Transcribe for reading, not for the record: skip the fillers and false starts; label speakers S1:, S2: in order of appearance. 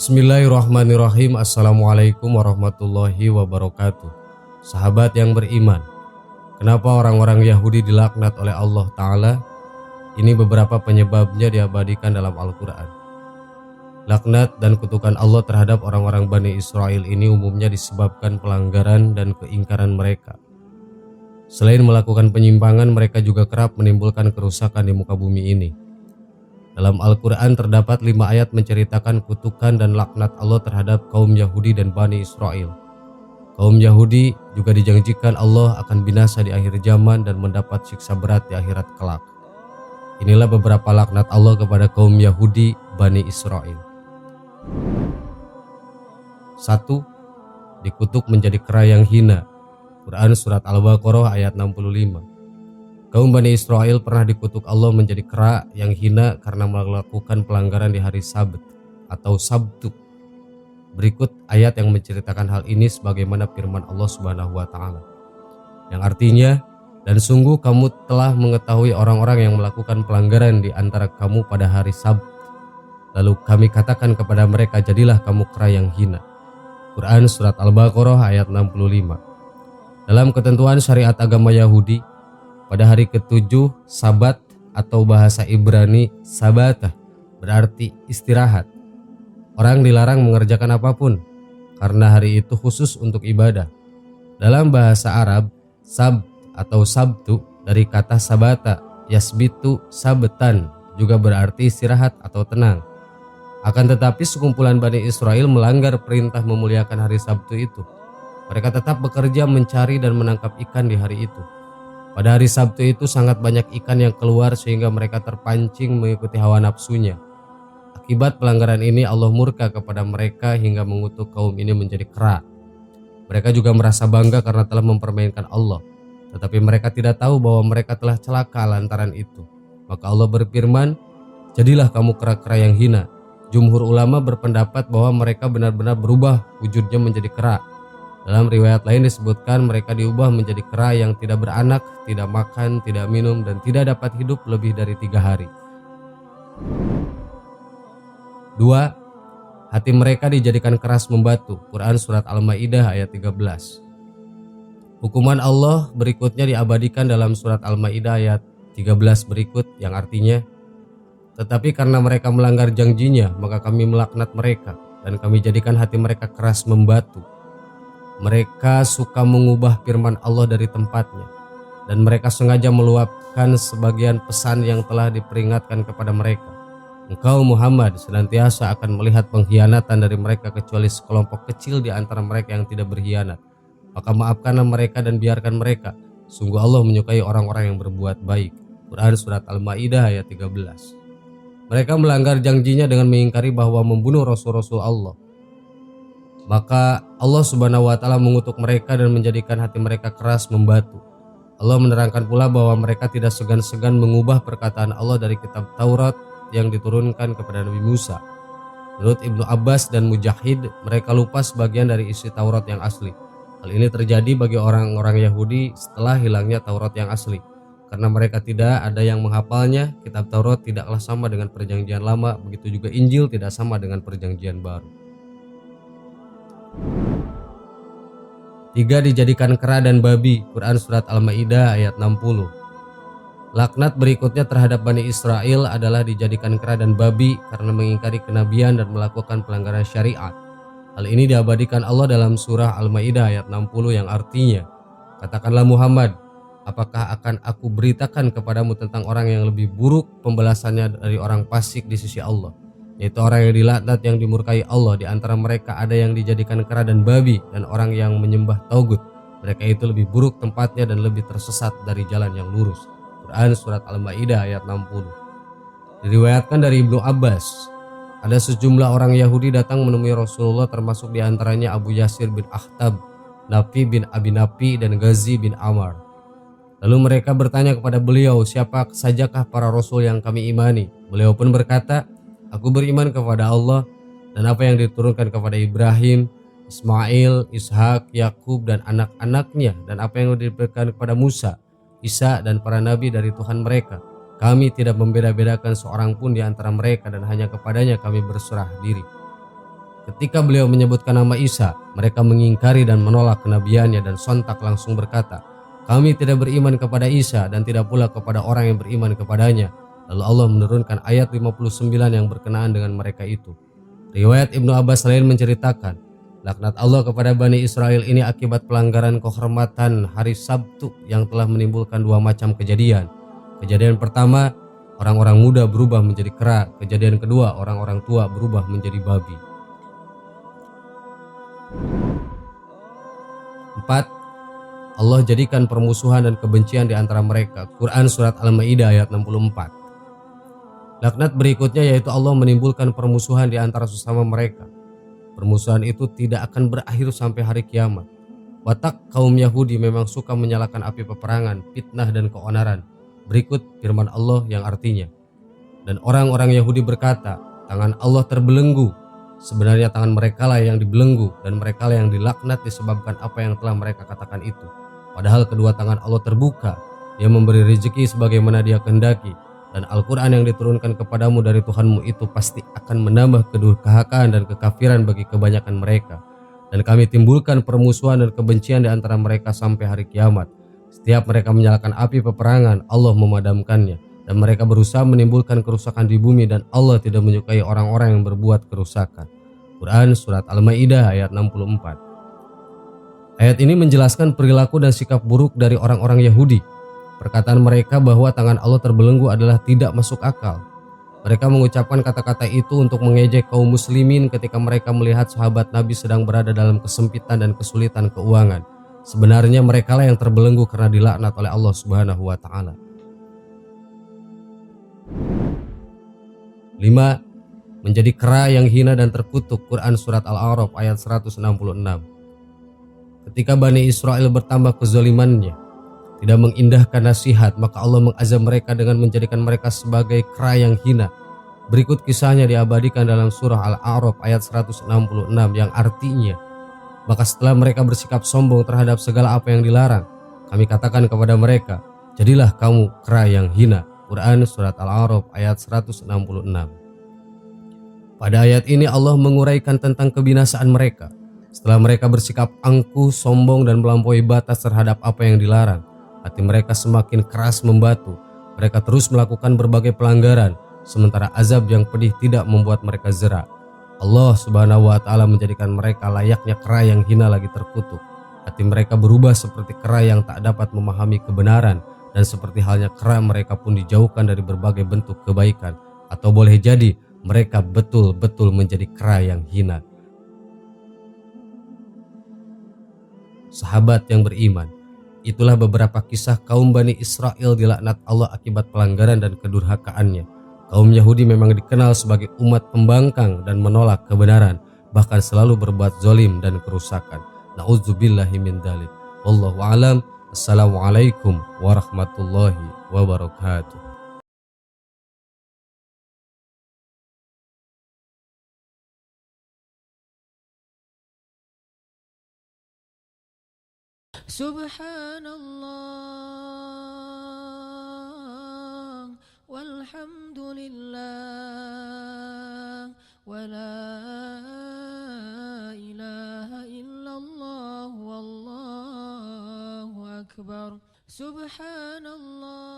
S1: Bismillahirrahmanirrahim. Assalamualaikum warahmatullahi wabarakatuh. Sahabat yang beriman, kenapa orang-orang Yahudi dilaknat oleh Allah Ta'ala? Ini beberapa penyebabnya diabadikan dalam Al-Quran. Laknat dan kutukan Allah terhadap orang-orang Bani Israel ini umumnya disebabkan pelanggaran dan keingkaran mereka. Selain melakukan penyimpangan, mereka juga kerap menimbulkan kerusakan di muka bumi ini. Dalam Al-Quran terdapat 5 ayat menceritakan kutukan dan laknat Allah terhadap kaum Yahudi dan Bani Israel. Kaum Yahudi juga dijanjikan Allah akan binasa di akhir zaman dan mendapat siksa berat di akhirat kelak. Inilah beberapa laknat Allah kepada kaum Yahudi Bani Israel. 1. Dikutuk menjadi kera yang hina. Quran Surat Al-Baqarah ayat 65. Kaum Bani Israel pernah dikutuk Allah menjadi kera yang hina karena melakukan pelanggaran di hari Sabat atau Sabtu. Berikut ayat yang menceritakan hal ini sebagaimana firman Allah Subhanahu wa Ta'ala, yang artinya, dan sungguh kamu telah mengetahui orang-orang yang melakukan pelanggaran di antara kamu pada hari Sabat. Lalu kami katakan kepada mereka, jadilah kamu kera yang hina. Quran Surat Al-Baqarah ayat 65. Dalam ketentuan syariat agama Yahudi, pada hari ke-7 Sabat atau bahasa Ibrani Sabatah berarti istirahat. Orang dilarang mengerjakan apapun karena hari itu khusus untuk ibadah. Dalam bahasa Arab, Sabt atau Sabtu dari kata Sabata yasbitu sabetan juga berarti istirahat atau tenang. Akan tetapi sekumpulan Bani Israel melanggar perintah memuliakan hari Sabtu itu. Mereka tetap bekerja mencari dan menangkap ikan di hari itu. Pada hari Sabtu itu sangat banyak ikan yang keluar sehingga mereka terpancing mengikuti hawa nafsunya. Akibat pelanggaran ini Allah murka kepada mereka hingga mengutuk kaum ini menjadi kera. Mereka juga merasa bangga karena telah mempermainkan Allah. Tetapi mereka tidak tahu bahwa mereka telah celaka lantaran itu. Maka Allah berfirman, jadilah kamu kera-kera yang hina. Jumhur ulama berpendapat bahwa mereka benar-benar berubah wujudnya menjadi kera. Dalam riwayat lain disebutkan mereka diubah menjadi kera yang tidak beranak, tidak makan, tidak minum, dan tidak dapat hidup lebih dari 3 hari. 2. Hati mereka dijadikan keras membatu. Quran Surat Al-Ma'idah ayat 13. Hukuman Allah berikutnya diabadikan dalam Surat Al-Ma'idah ayat 13 berikut, yang artinya, tetapi karena mereka melanggar janjinya, maka kami melaknat mereka, dan kami jadikan hati mereka keras membatu. Mereka suka mengubah firman Allah dari tempatnya, dan mereka sengaja meluapkan sebagian pesan yang telah diperingatkan kepada mereka. Engkau Muhammad senantiasa akan melihat pengkhianatan dari mereka kecuali sekelompok kecil di antara mereka yang tidak berkhianat. Maka maafkanlah mereka dan biarkan mereka. Sungguh Allah menyukai orang-orang yang berbuat baik. Quran Surat Al-Ma'idah ayat 13. Mereka melanggar janjinya dengan mengingkari bahwa membunuh Rasul-Rasul Allah. Maka Allah Subhanahu wa Ta'ala mengutuk mereka dan menjadikan hati mereka keras membatu. Allah menerangkan pula bahwa mereka tidak segan-segan mengubah perkataan Allah dari kitab Taurat yang diturunkan kepada Nabi Musa. Menurut Ibnu Abbas dan Mujahid, mereka lupa sebagian dari isi Taurat yang asli. Hal ini terjadi bagi orang-orang Yahudi setelah hilangnya Taurat yang asli. Karena mereka tidak ada yang menghafalnya, kitab Taurat tidaklah sama dengan perjanjian lama, begitu juga Injil tidak sama dengan perjanjian baru. 3. Dijadikan kera dan babi. Quran Surat Al-Ma'idah ayat 60. Laknat berikutnya terhadap Bani Israel adalah dijadikan kera dan babi karena mengingkari kenabian dan melakukan pelanggaran syariat. Hal ini diabadikan Allah dalam surah Al-Ma'idah ayat 60 yang artinya, katakanlah Muhammad, apakah akan aku beritakan kepadamu tentang orang yang lebih buruk pembalasannya dari orang fasik di sisi Allah, yaitu orang yang dilaknat yang dimurkai Allah. Di antara mereka ada yang dijadikan kera dan babi dan orang yang menyembah taugut. Mereka itu lebih buruk tempatnya dan lebih tersesat dari jalan yang lurus. Quran Surat Al-Ma'idah ayat 60. Diriwayatkan dari Ibnu Abbas, ada sejumlah orang Yahudi datang menemui Rasulullah, termasuk diantaranya Abu Yasir bin Akhtab, Nafi bin Abi Nafi, dan Ghazi bin Amr. Lalu mereka bertanya kepada beliau, siapa sajakah para Rasul yang kami imani? Beliau pun berkata, aku beriman kepada Allah dan apa yang diturunkan kepada Ibrahim, Ismail, Ishak, Yakub dan anak-anaknya, dan apa yang diberikan kepada Musa, Isa dan para nabi dari Tuhan mereka. Kami tidak membeda-bedakan seorang pun di antara mereka dan hanya kepadanya kami berserah diri. Ketika beliau menyebutkan nama Isa, mereka mengingkari dan menolak kenabiannya dan sontak langsung berkata, "Kami tidak beriman kepada Isa dan tidak pula kepada orang yang beriman kepadanya." Lalu Allah menurunkan ayat 59 yang berkenaan dengan mereka itu. Riwayat Ibnu Abbas lain menceritakan, laknat Allah kepada Bani Israel ini akibat pelanggaran kehormatan hari Sabtu yang telah menimbulkan dua macam kejadian. Kejadian pertama, orang-orang muda berubah menjadi kera. Kejadian kedua, orang-orang tua berubah menjadi babi. 4. Allah jadikan permusuhan dan kebencian di antara mereka. Quran Surat Al-Ma'idah ayat 64. Laknat berikutnya yaitu Allah menimbulkan permusuhan di antara sesama mereka. Permusuhan itu tidak akan berakhir sampai hari kiamat. Watak kaum Yahudi memang suka menyalakan api peperangan, fitnah dan keonaran. Berikut firman Allah yang artinya, dan orang-orang Yahudi berkata, tangan Allah terbelenggu. Sebenarnya tangan mereka lah yang dibelenggu dan mereka lah yang dilaknat disebabkan apa yang telah mereka katakan itu. Padahal kedua tangan Allah terbuka, Dia memberi rezeki sebagaimana Dia kehendaki, dan Al-Quran yang diturunkan kepadamu dari Tuhanmu itu pasti akan menambah kedurhakaan dan kekafiran bagi kebanyakan mereka. Dan kami timbulkan permusuhan dan kebencian di antara mereka sampai hari kiamat. Setiap mereka menyalakan api peperangan, Allah memadamkannya. Dan mereka berusaha menimbulkan kerusakan di bumi dan Allah tidak menyukai orang-orang yang berbuat kerusakan. Quran Surat Al-Ma'idah ayat 64. Ayat ini menjelaskan perilaku dan sikap buruk dari orang-orang Yahudi. Perkataan mereka bahwa tangan Allah terbelenggu adalah tidak masuk akal. Mereka mengucapkan kata-kata itu untuk mengejek kaum muslimin ketika mereka melihat sahabat Nabi sedang berada dalam kesempitan dan kesulitan keuangan. Sebenarnya mereka lah yang terbelenggu karena dilaknat oleh Allah Subhanahu wa taala. 5. Menjadi kera yang hina dan terkutuk. Quran Surat Al-A'raf ayat 166. Ketika Bani Israel bertambah kezalimannya, tidak mengindahkan nasihat, maka Allah mengazab mereka dengan menjadikan mereka sebagai kera yang hina. Berikut kisahnya diabadikan dalam surah Al-A'raf ayat 166 yang artinya, maka setelah mereka bersikap sombong terhadap segala apa yang dilarang, kami katakan kepada mereka, jadilah kamu kera yang hina. Quran Surat Al-A'raf ayat 166. Pada ayat ini Allah menguraikan tentang kebinasaan mereka. Setelah mereka bersikap angkuh, sombong dan melampaui batas terhadap apa yang dilarang, hati mereka semakin keras membatu. Mereka terus melakukan berbagai pelanggaran, sementara azab yang pedih tidak membuat mereka jera. Allah Subhanahu wa taala menjadikan mereka layaknya kera yang hina lagi terkutuk. Hati mereka berubah seperti kera yang tak dapat memahami kebenaran, dan seperti halnya kera mereka pun dijauhkan dari berbagai bentuk kebaikan, atau boleh jadi mereka betul-betul menjadi kera yang hina. Sahabat yang beriman, itulah beberapa kisah kaum Bani Israel dilaknat Allah akibat pelanggaran dan kedurhakaannya. Kaum Yahudi memang dikenal sebagai umat pembangkang dan menolak kebenaran, bahkan selalu berbuat zalim dan kerusakan. Na'udzubillahi min dzalik. Wallahu a'lam. Assalamualaikum warahmatullahi wabarakatuh.
S2: Subhanallah walhamdulillah wala ilaha illallah wallahu akbar. Subhanallah